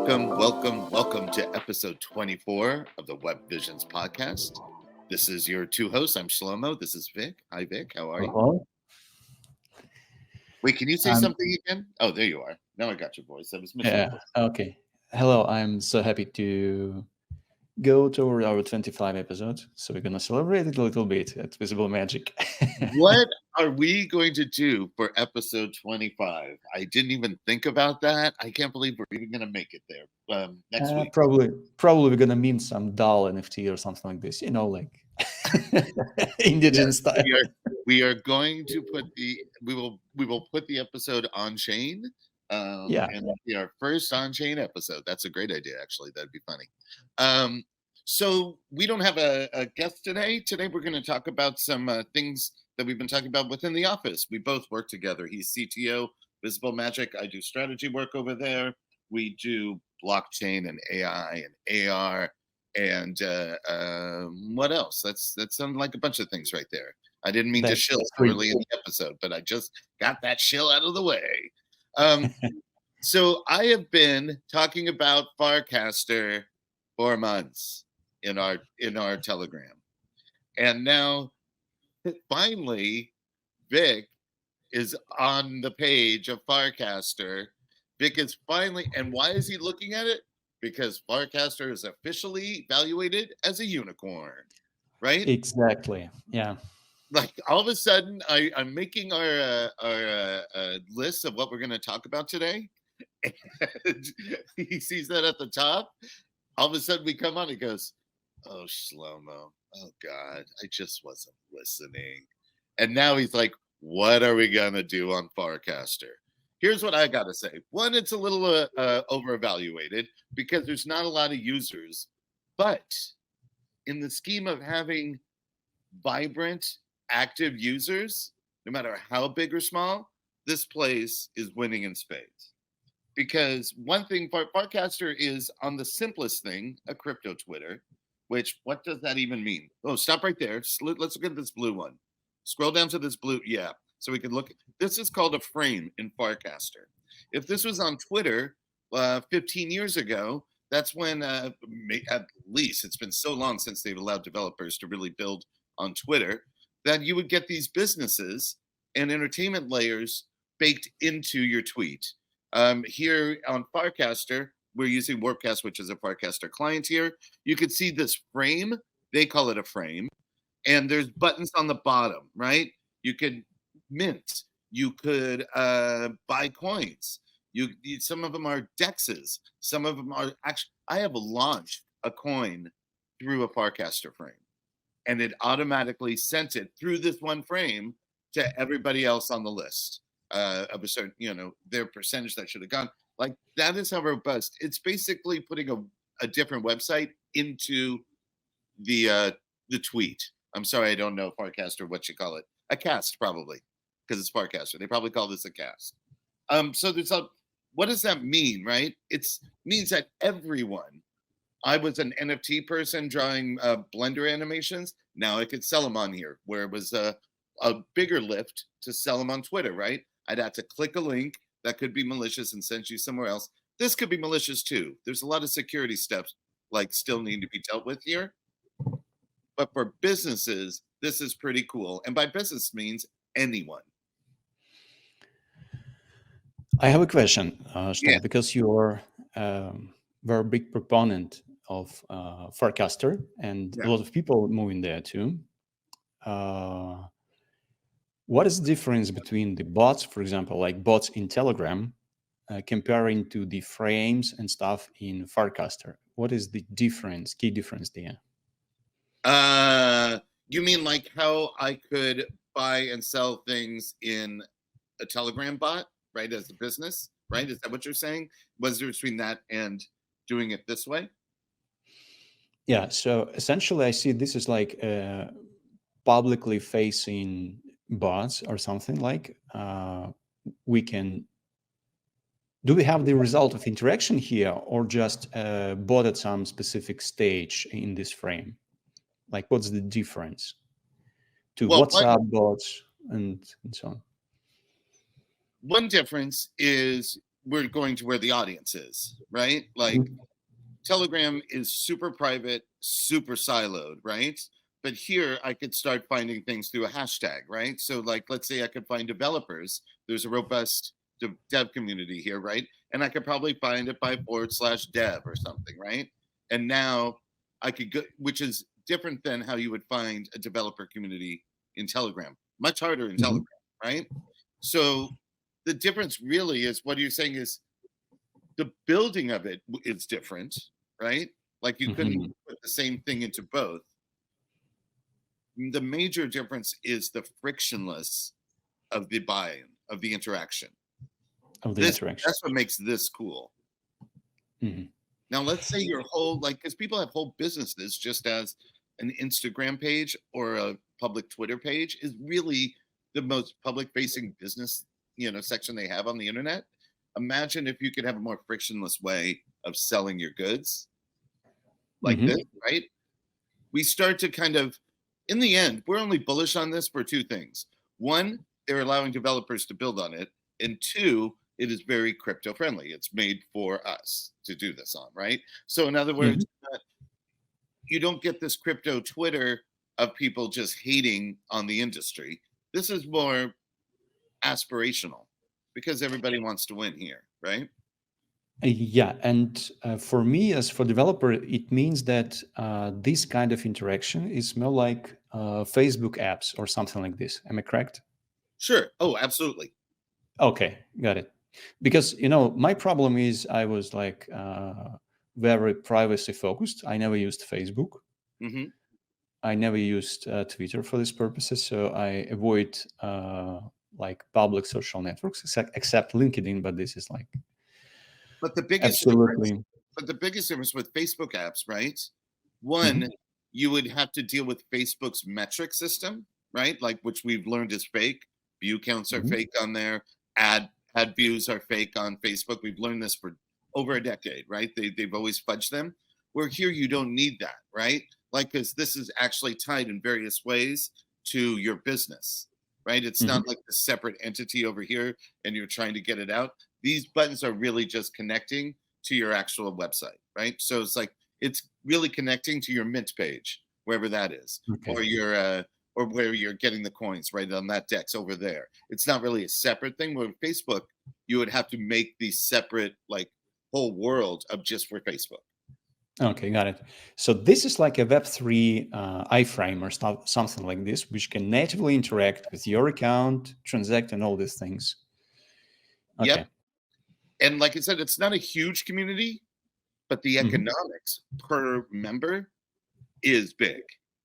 welcome to episode 24 of the Web Visions podcast. This is your two hosts. I'm Schlomo. This is Vik. Hi, Vik. How are you? Hello. Wait, can you say something again? Oh, there you are. Now I got your voice. I was missing. Yeah. Okay. Hello. I'm so happy to go toward our 25 episode. So we're gonna celebrate it a little bit at Visible Magic. What are we going to do for episode 25? I didn't even think about that. I can't believe we're even going to make it there next week. Probably we're gonna mint some doll NFT or something like this. Like indigenous style. We are going to put we will put the episode on chain. And that'll be our first on chain episode. That's a great idea, actually. That'd be funny. So we don't have a guest today. Today we're going to talk about some things that we've been talking about within the office. We both work together. He's CTO, Visible Magic. I do strategy work over there. We do blockchain and AI and AR and what else? That sounds like a bunch of things right there. I didn't mean to shill early in the episode, but I just got that shill out of the way. So I have been talking about Farcaster for months in our Telegram, and now finally Vik is on the page of Farcaster. Vik is finally, and why is he looking at it? Because Farcaster is officially evaluated as a unicorn, right? Exactly. Yeah. Like all of a sudden, I'm making our list of what we're going to talk about today. And he sees that at the top. All of a sudden, we come on. He goes, "Oh, Schlomo. Oh God, I just wasn't listening." And now he's like, "What are we gonna do on Farcaster?" Here's what I gotta say. One, it's a little overevaluated because there's not a lot of users, but in the scheme of having vibrant, active users, no matter how big or small, this place is winning in spades. Because one thing, Farcaster is on the simplest thing, a crypto Twitter, which, what does that even mean? Oh, stop right there. Let's look at this blue one. Scroll down to this blue. Yeah. So we can look. This is called a frame in Farcaster. If this was on Twitter 15 years ago, that's when, at least, it's been so long since they've allowed developers to really build on Twitter, that you would get these businesses and entertainment layers baked into your tweet. Here on Farcaster, we're using Warpcast, which is a Farcaster client here. You could see this frame. They call it a frame. And there's buttons on the bottom, right? You could mint. You could buy coins. Some of them are dexes. Some of them are actually, I have launched a coin through a Farcaster frame. And it automatically sent it through this one frame to everybody else on the list. Of a certain, their percentage that should have gone. Like, that is how robust. It's basically putting a different website into the tweet. I'm sorry, I don't know Farcaster, what you call it. A cast, probably, because it's Farcaster. They probably call this a cast. So what does that mean, right? It means that everyone, I was an NFT person drawing Blender animations. Now I could sell them on here, where it was a bigger lift to sell them on Twitter, right? I'd have to click a link that could be malicious and send you somewhere else. This could be malicious too. There's a lot of security steps still need to be dealt with here. But for businesses, this is pretty cool. And by business means anyone. I have a question, because you're a very big proponent of Farcaster, and a lot of people moving there too. What is the difference between the bots, for example, like bots in Telegram, comparing to the frames and stuff in Farcaster? What is the key difference there? You mean like how I could buy and sell things in a Telegram bot, right, as a business, right? Is that what you're saying? Was there between that and doing it this way? Yeah, so essentially I see this is like publicly facing bots or something like do we have the result of interaction here, or just bot at some specific stage in this frame? Like, what's the difference to WhatsApp bots and so on? One difference is we're going to where the audience is, right? Like Telegram is super private, super siloed, right? But here I could start finding things through a hashtag, right? So, like, let's say I could find developers. There's a robust dev community here, right? And I could probably find it by /dev or something, right? And now I could go, which is different than how you would find a developer community in Telegram. Much harder in Telegram, right? So the difference really is what you're saying is the building of it is different, right? Like you couldn't put the same thing into both. The major difference is the frictionless of the buy-in, of the interaction. That's what makes this cool. Now, let's say your whole, like, because people have whole businesses just as an Instagram page or a public Twitter page is really the most public-facing business, section they have on the internet. Imagine if you could have a more frictionless way of selling your goods like this, right? We start to kind of, in the end, we're only bullish on this for two things. One, they're allowing developers to build on it. And two, it is very crypto friendly. It's made for us to do this on, right? So in other words, you don't get this crypto Twitter of people just hating on the industry. This is more aspirational because everybody wants to win here, right? Yeah, and for me, as for developer, it means that this kind of interaction is more like Facebook apps or something like this. Am I correct? Sure. Oh, absolutely. Okay, got it. Because my problem is I was like very privacy focused. I never used Facebook. I never used Twitter for these purposes, so I avoid like public social networks except LinkedIn. But this is like. But the biggest difference with Facebook apps, right? One, you would have to deal with Facebook's metric system, right? Like, which we've learned is fake. View counts are fake on there. Ad views are fake on Facebook. We've learned this for over a decade, right? They've always fudged them. Where here you don't need that, right? Like, because this is actually tied in various ways to your business, right? It's not like a separate entity over here and you're trying to get it out. These buttons are really just connecting to your actual website, right? So it's like it's really connecting to your Mint page, wherever that is, or your or where you're getting the coins, right, on that DEX over there. It's not really a separate thing. With Facebook, you would have to make these separate, like, whole world of just for Facebook. Okay, got it. So this is like a Web3 iframe or something like this, which can natively interact with your account, transact, and all these things. Okay. Yep. And like I said, it's not a huge community, but the economics per member is big,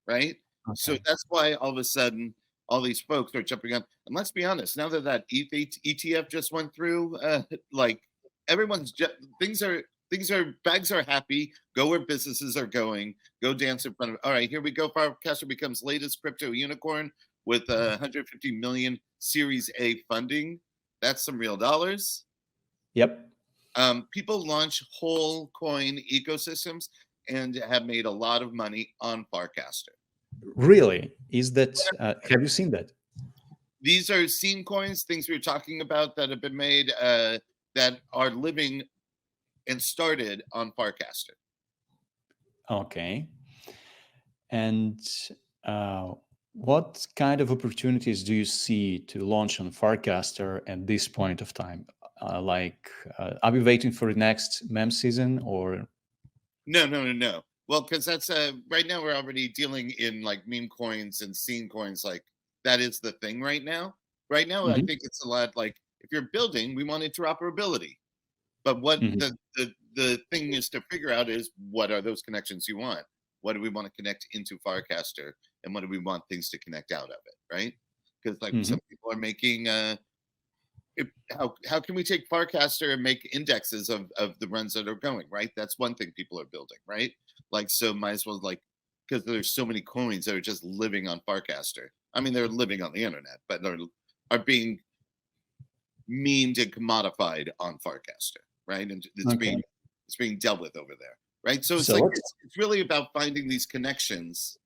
right? Okay. So that's why all of a sudden all these folks are jumping on. And let's be honest, now that ETH ETF just went through, like everyone's things are bags are happy. Go where businesses are going. Go dance in front of. All right, here we go. Farcaster becomes latest crypto unicorn with 150 million Series A funding. That's some real dollars. Yep. People launch whole coin ecosystems and have made a lot of money on Farcaster. Really? Is that? Have you seen that? These are scene coins, things we were talking about that have been made that are living and started on Farcaster. Okay. And what kind of opportunities do you see to launch on Farcaster at this point of time? Are we waiting for the next meme season or? No. Well, because that's right now we're already dealing in like meme coins and scene coins. Like that is the thing right now. Right now, I think it's a lot like if you're building, we want interoperability. But what the thing is to figure out is what are those connections you want? What do we want to connect into Farcaster, and what do we want things to connect out of it, right? Because like some people are making, how can we take Farcaster and make indexes of the runs that are going, right? That's one thing people are building, right? Like so, might as well like because there's so many coins that are just living on Farcaster. I mean, they're living on the internet, but are being memed and commodified on Farcaster, right? And it's being dealt with over there, right? So it's it's really about finding these connections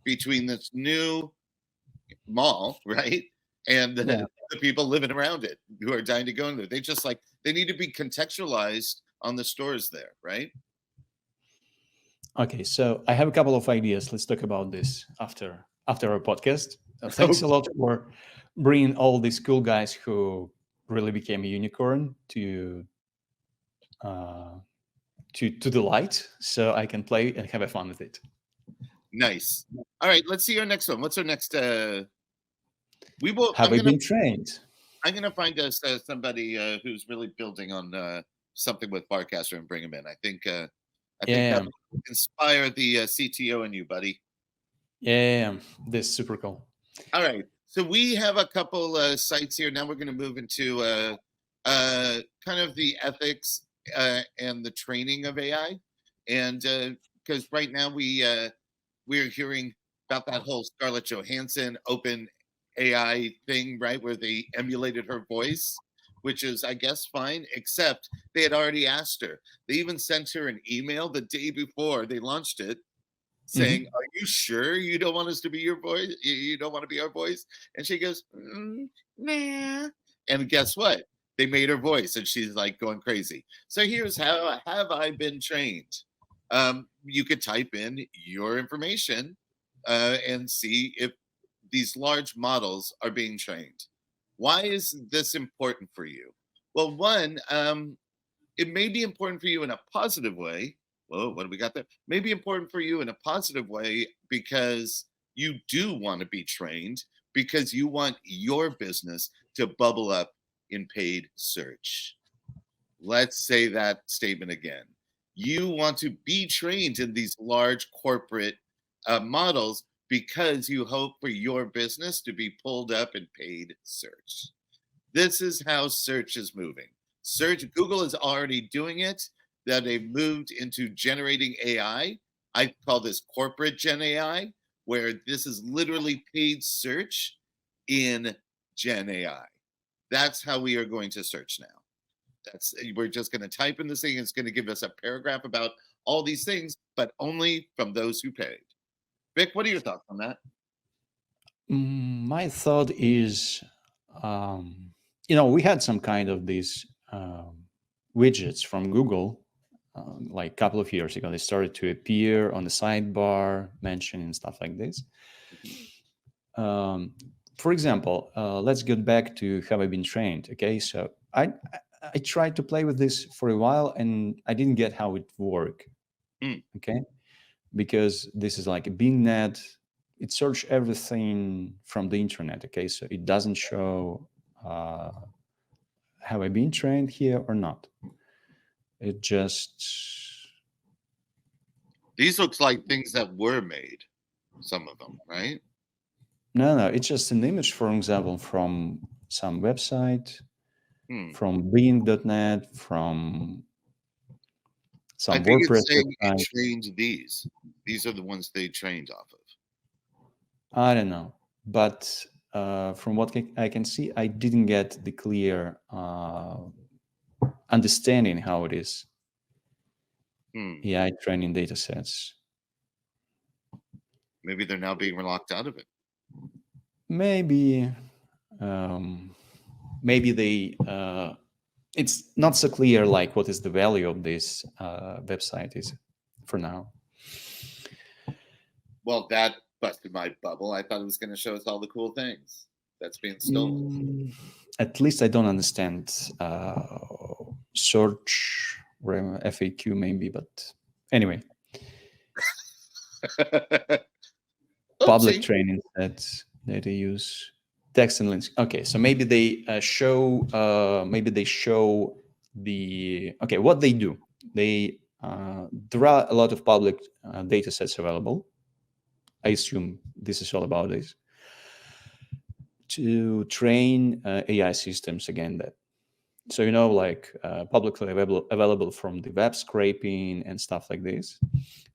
between this new mall, right, and Yeah. the people living around it who are dying to go in there. They need to be contextualized on the stores there, right? Okay, so I have a couple of ideas. Let's talk about this after our podcast. Thanks a lot for bringing all these cool guys who really became a unicorn to the light, so I can play and have a fun with it. Nice. All right, let's see our next one. What's our next? We will. Have I been trained? I'm gonna find us somebody who's really building on something with Farcaster and bring him in. I think that will inspire the CTO in you, buddy. Yeah, this is super cool. All right, so we have a couple sites here. Now we're going to move into kind of the ethics and the training of AI, and because right now we're hearing about that whole Scarlett Johansson open AI thing, right, where they emulated her voice, which is, I guess, fine, except they had already asked her. They even sent her an email the day before they launched it saying, "Are you sure you don't want us to be your voice? You don't want to be our voice?" And she goes, "Nah." And guess what? They made her voice, and she's like going crazy. So here's how have I been trained. You could type in your information and see if these large models are being trained. Why is this important for you? Well, one, it may be important for you in a positive way. Whoa, what do we got there? May be important for you in a positive way because you do want to be trained, because you want your business to bubble up in paid search. Let's say that statement again. You want to be trained in these large corporate models because you hope for your business to be pulled up in paid search. This is how search is moving. Google is already doing it. That they've moved into generating AI. I call this corporate Gen AI, where this is literally paid search in Gen AI. That's how we are going to search now. We're just going to type in this thing. It's going to give us a paragraph about all these things, but only from those who paid. Vik, what are your thoughts on that? My thought is, we had some kind of these widgets from Google like a couple of years ago. They started to appear on the sidebar, mentioning stuff like this. For example, let's get back to have I been trained. Okay, so I tried to play with this for a while and I didn't get how it worked. Okay, because this is like a Bing net. It searches everything from the internet. Okay, so it doesn't show have I been trained here or not. It just these looks like things that were made. Some of them, right? No, it's just an image, for example, from some website, from Bing.net, from some I think WordPress it's saying website. it trained these. These are the ones they trained off of. I don't know, but from what I can see, I didn't get the clear understanding how it is. AI training data sets. Maybe they're now being locked out of it. Maybe they it's not so clear like what is the value of this website is for now. Well, that busted my bubble. I thought it was going to show us all the cool things that's being stolen. At least I don't understand search or FAQ maybe, but anyway. Public training sets that they use, text and links. Okay, so maybe they show the what they do. They there are a lot of public data sets available. I assume this is all about this, to train AI systems again. That so like publicly available from the web scraping and stuff like this,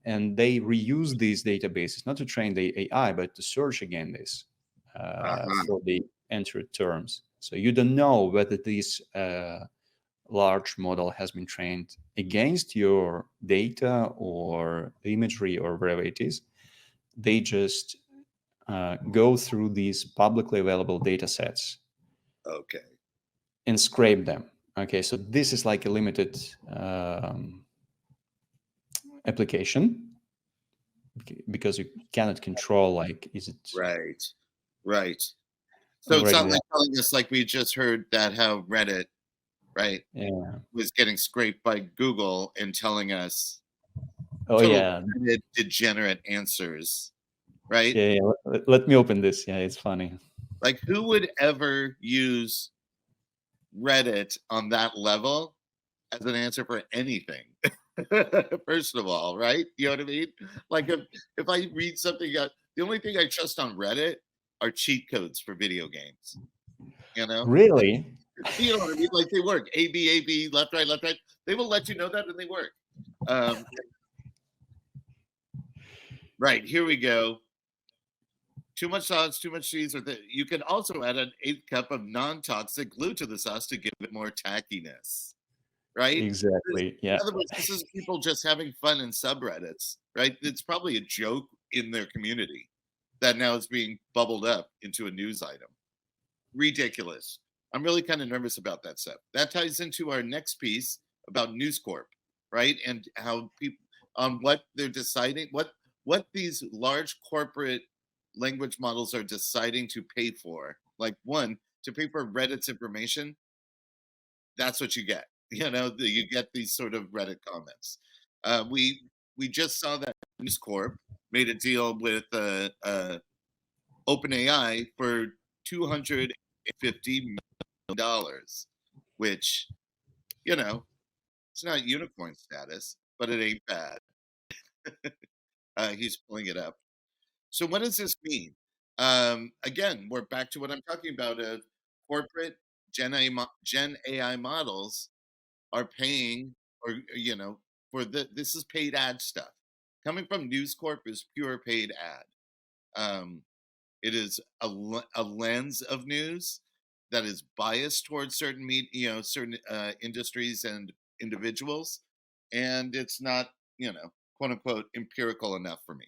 and they reuse these databases not to train the AI but to search again this for the entered terms. So you don't know whether this large model has been trained against your data or the imagery or whatever it is. They just go through these publicly available data sets Okay. and scrape them. Okay, so this is like a limited application because you cannot control, like, is it Right. So it's already not there? like telling us, like we just heard, that how Reddit, right, Yeah. was getting scraped by Google and telling us Oh total yeah. degenerate answers, right? Yeah. Let me open this. Yeah, it's funny. Like, who would ever use Reddit on that level as an answer for anything? First of all, right? You know what I mean? Like, if I read something, the only thing I trust on Reddit are cheat codes for video games. You know, Really? you know what I mean? Like, they work. A B, left, right, left, right. They will let you know that, and they work. Right, here we go. Too much sauce, too much cheese. You can also add an 1/8 cup of non-toxic glue to the sauce to give it more tackiness. Right? Exactly. In Yeah. other words, this is people just having fun in subreddits, right? It's probably a joke in their community that now is being bubbled up into a news item. Ridiculous. I'm really kind of nervous about that stuff. That ties into our next piece about News Corp, right? And how people on what they're deciding, what these large corporate language models are deciding to pay for. Like, one, to pay for Reddit's information, that's what you get. You know, you get these sort of Reddit comments. We just saw that News Corp made a deal with OpenAI for $250 million, which, you know, it's not unicorn status, but it ain't bad. He's pulling it up. So what does this mean? Again, we're back to what I'm talking about. Corporate Gen AI models are paying, or for this is paid ad stuff. Coming from News Corp is pure paid ad. Um, it is a lens of news that is biased towards certain certain industries and individuals, and it's not, quote unquote, empirical enough for me.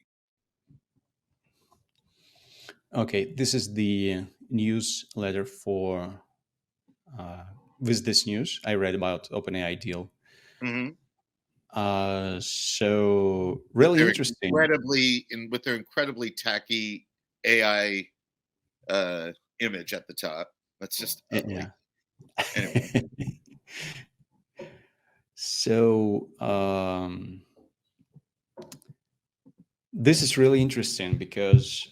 Okay, this is the newsletter for with this news. I read about OpenAI deal. Mm-hmm. So With really their interesting. with their incredibly tacky AI image at the top. That's just ugly. Yeah. Anyway. So this is really interesting because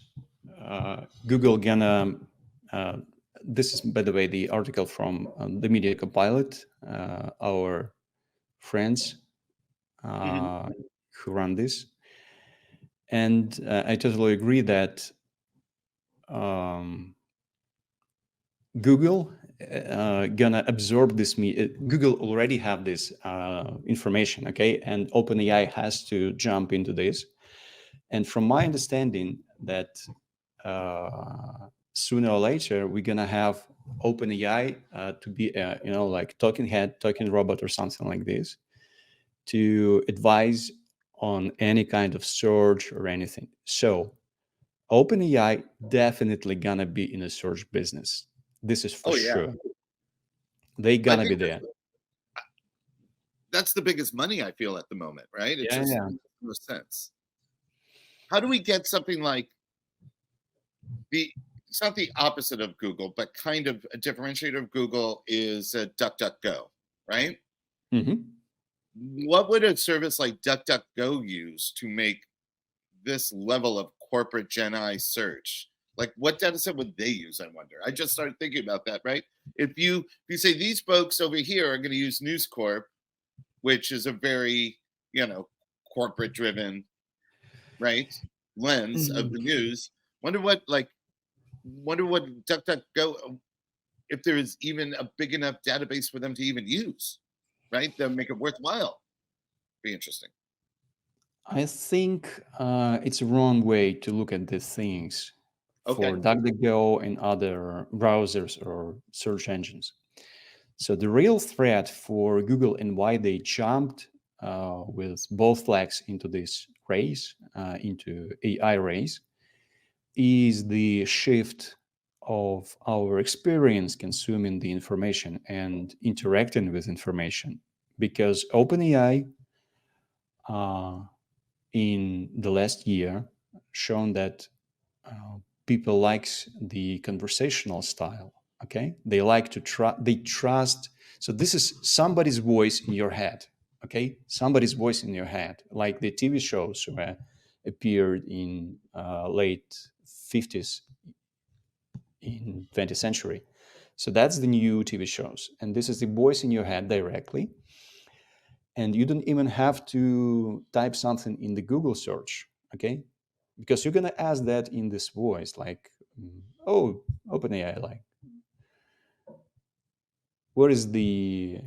Google gonna. This is, by the way, the article from the Media Copilot, our friends who run this, and I totally agree that Google gonna absorb this. Google already have this information, okay, and OpenAI has to jump into this. And from my understanding, that sooner or later we're gonna have OpenAI to be a, like talking head, talking robot, or something like this, to advise on any kind of search or anything. So OpenAI definitely gonna be in a search business. This is for Oh yeah. sure. They I gonna be think there. that's the biggest money, I feel, at the moment, right? It Yeah, just yeah. makes no sense. How do we get something like it's not the opposite of Google, but kind of a differentiator of Google is DuckDuckGo, right? Hmm. What would a service like DuckDuckGo use to make this level of corporate Gen I search? Like, what data set would they use? I wonder. I just started thinking about that. Right? If you say these folks over here are going to use News Corp, which is a very corporate driven, right, lens of the news. Wonder what DuckDuckGo, if there is even a big enough database for them to even use, right? That make it worthwhile. Be interesting. I think it's a wrong way to look at these things for Okay. DuckDuckGo and other browsers or search engines. So the real threat for Google and why they jumped with both flags into this race, into AI race, is the shift of our experience consuming the information and interacting with information. Because OpenAI, in the last year, shown that people likes the conversational style. Okay, they like to they trust. So this is somebody's voice in your head. Okay, somebody's voice in your head, like the TV shows appeared in late 50s in 20th century. So that's the new TV shows, and this is the voice in your head directly, and you don't even have to type something in the Google search. Okay, because you're gonna ask that in this voice, like, oh, OpenAI, like, what is the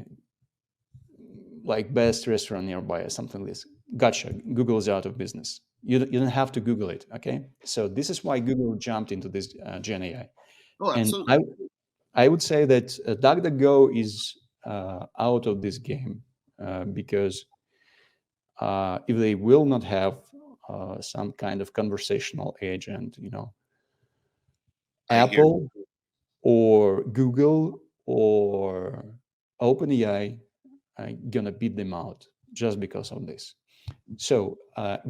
best restaurant nearby or something like this? Gotcha. Google is out of business. You don't have to Google it. Okay, so this is why Google jumped into this Gen AI, Oh, and absolutely. I would say that DuckDuckGo is out of this game because if they will not have some kind of conversational agent, I hear. Apple or Google or OpenAI are gonna beat them out just because of this. So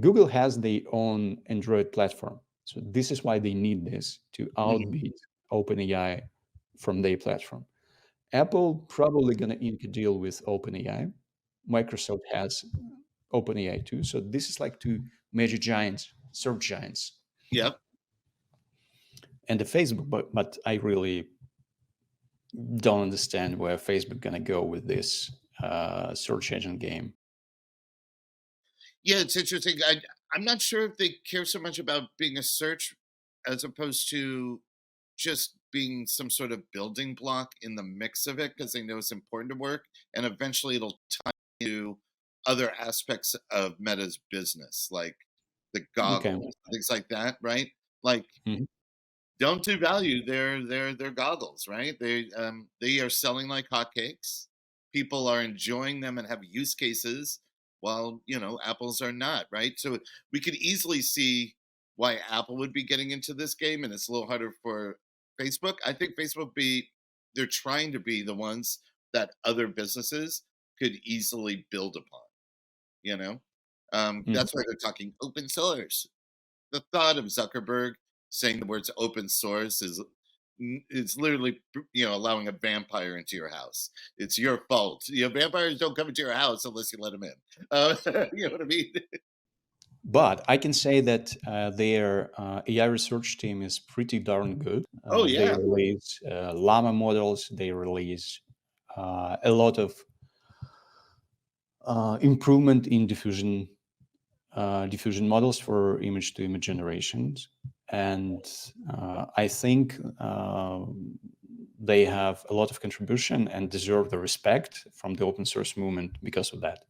Google has their own Android platform. So this is why they need this to Mhm. outbeat OpenAI from their platform. Apple probably gonna ink a deal with OpenAI. Microsoft has OpenAI too. So this is like two major giants, search giants, Yep. and the Facebook. But I really don't understand where Facebook gonna go with this search engine game. Yeah, it's interesting. I'm not sure if they care so much about being a search as opposed to just being some sort of building block in the mix of it because they know it's important to work, and eventually it'll tie to other aspects of Meta's business, like the Okay. goggles, things like that, right? Like, Mhm. don't devalue their goggles, right? They are selling like hotcakes. People are enjoying them and have use cases, while Apple's are not, right? So we could easily see why Apple would be getting into this game, and it's a little harder for Facebook. I think Facebook be they're trying to be the ones that other businesses could easily build upon. You know, Mhm. that's why they're talking open source. The thought of Zuckerberg saying the words open source is it's literally allowing a vampire into your house. It's your fault. Vampires don't come into your house unless you let them in. You know what I mean? But I can say that their AI research team is pretty darn good. Oh They yeah, release llama models. They release a lot of improvement in diffusion models for image-to-image generations, and I think they have a lot of contribution and deserve the respect from the open source movement because of that.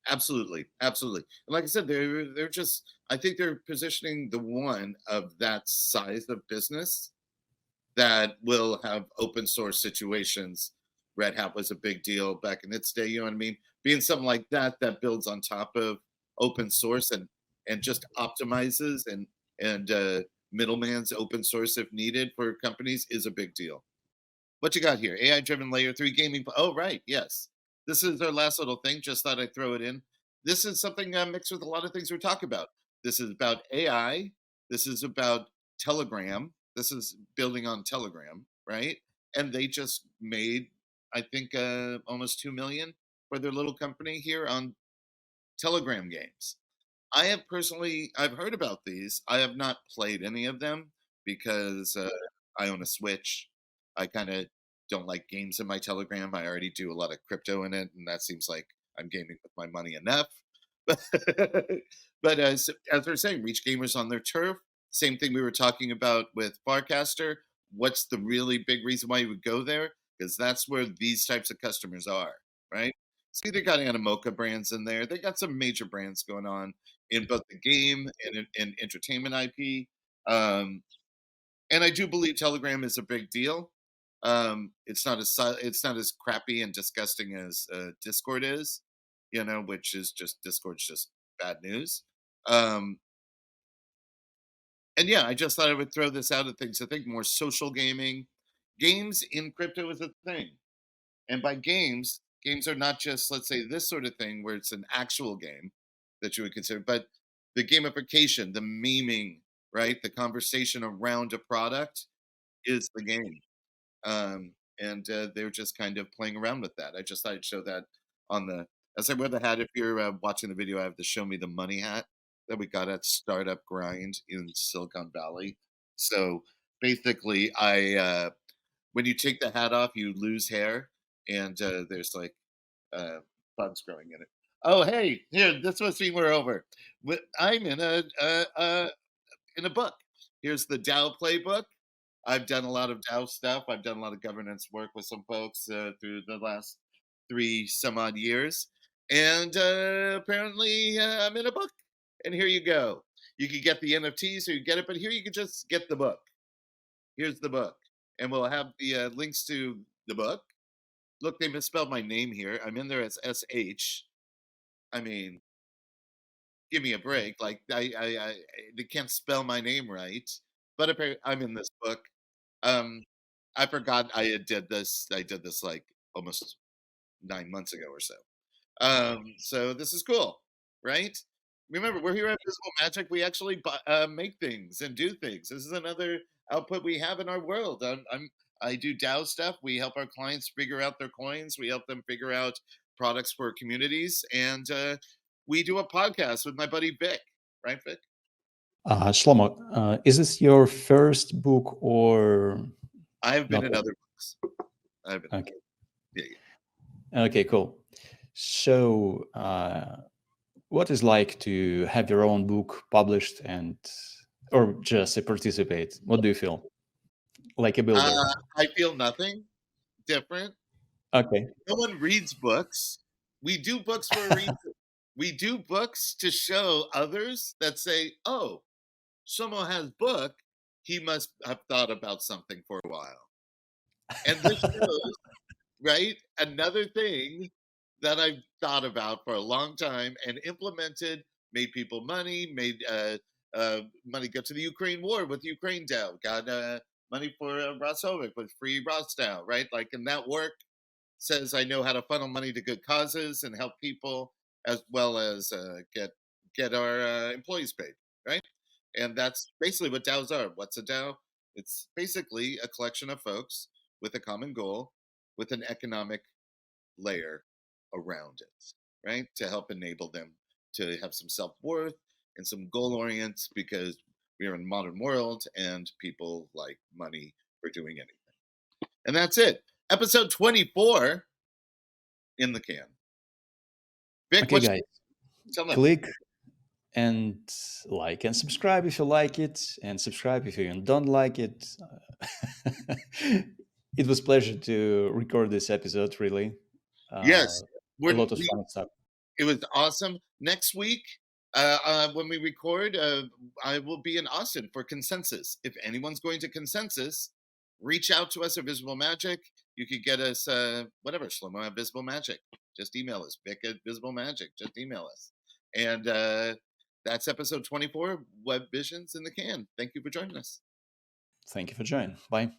absolutely, absolutely. And like I said, they're just. I think they're positioning the one of that size of business that will have open source situations. Red Hat was a big deal back in its day. You know what I mean? Being something like that builds on top of open source and just optimizes and middleman's open source if needed for companies is a big deal. What you got here? AI driven layer three gaming. Oh, right. Yes. This is our last little thing. Just thought I'd throw it in. This is something mixed with a lot of things we're talking about. This is about AI. This is about Telegram. This is building on Telegram, right? And they just made, I think, almost 2 million for their little company here on Telegram games. I've heard about these. I have not played any of them because I own a Switch. I kind of don't like games in my Telegram. I already do a lot of crypto in it, and that seems like I'm gaming with my money enough. But as they're saying, reach gamers on their turf. Same thing we were talking about with Farcaster. What's the really big reason why you would go there? Because that's where these types of customers are, right? See, they got Animoca brands in there. They got some major brands going on in both the game and in entertainment IP. Um, and I do believe Telegram is a big deal. It's not as crappy and disgusting as Discord is, which is just Discord's just bad news. Um, And yeah, I just thought I would throw this out at things. I think more social gaming, games in crypto is a thing. And by games, games are not just, let's say, this sort of thing where it's an actual game that you would consider, but the gamification, the memeing, right? The conversation around a product is the game. And they're just kind of playing around with that. I just thought I'd show that on the, as I wear the hat. If you're watching the video, I have the Show Me the Money hat that we got at Startup Grind in Silicon Valley. So basically, when you take the hat off, you lose hair, and there's like uh, bugs growing in it. Oh, hey, here, this must mean we're over. I'm in a book. Here's the Dow playbook. I've done a lot of Dow stuff. I've done a lot of governance work with some folks through the last 3 some odd years, and apparently I'm in a book. And here you go. You can get the NFTs, or you get it, but here you can just get the book. Here's the book, and we'll have the links to the book. Look, they misspelled my name here. I'm in there as SH. I mean, give me a break. Like they can't spell my name right. But apparently, I'm in this book. Um, I forgot I did this. I did this like almost 9 months ago or so. So this is cool, right? Remember, we're here at Visible Magic. We actually make things and do things. This is another output we have in our world. I do DAO stuff. We help our clients figure out their coins. We help them figure out products for communities, and we do a podcast with my buddy Vik. Right, Vik? Shlomo, is this your first book or I've been not? in other books. I've been. Okay. Yeah. Okay, cool. So, what is like to have your own book published and, or just participate? What do you feel? Like a builder? I feel nothing different. Okay. No one reads books. We do books for a reason. We do books to show others that say, oh, someone has book, he must have thought about something for a while. And this shows, right? Another thing that I've thought about for a long time and implemented, made people money, made money go to the Ukraine war with Ukraine DAO, got money for Rosovic with free Rosdow, right? Like, and that work says I know how to funnel money to good causes and help people, as well as get our employees paid, right? And that's basically what DAOs are. What's a DAO? It's basically a collection of folks with a common goal, with an economic layer around it, right? To help enable them to have some self-worth and some goal orient, because we are in a modern world and people like money for doing anything. And that's it. Episode 24 in the can. Vik, Okay, guys, tell them. click and like and subscribe if you like it, and subscribe if you don't like it. It was a pleasure to record this episode, really. Yes, A lot of fun stuff. it was awesome. Next week, when we record, I will be in Austin for Consensus. If anyone's going to Consensus, reach out to us at Visible Magic. You could get us whatever, Shlomo at Visible Magic. Just email us, Vik at Visible Magic. Just email us. And that's episode 24, Web Visions in the Can. Thank you for joining us. Thank you for joining. Bye.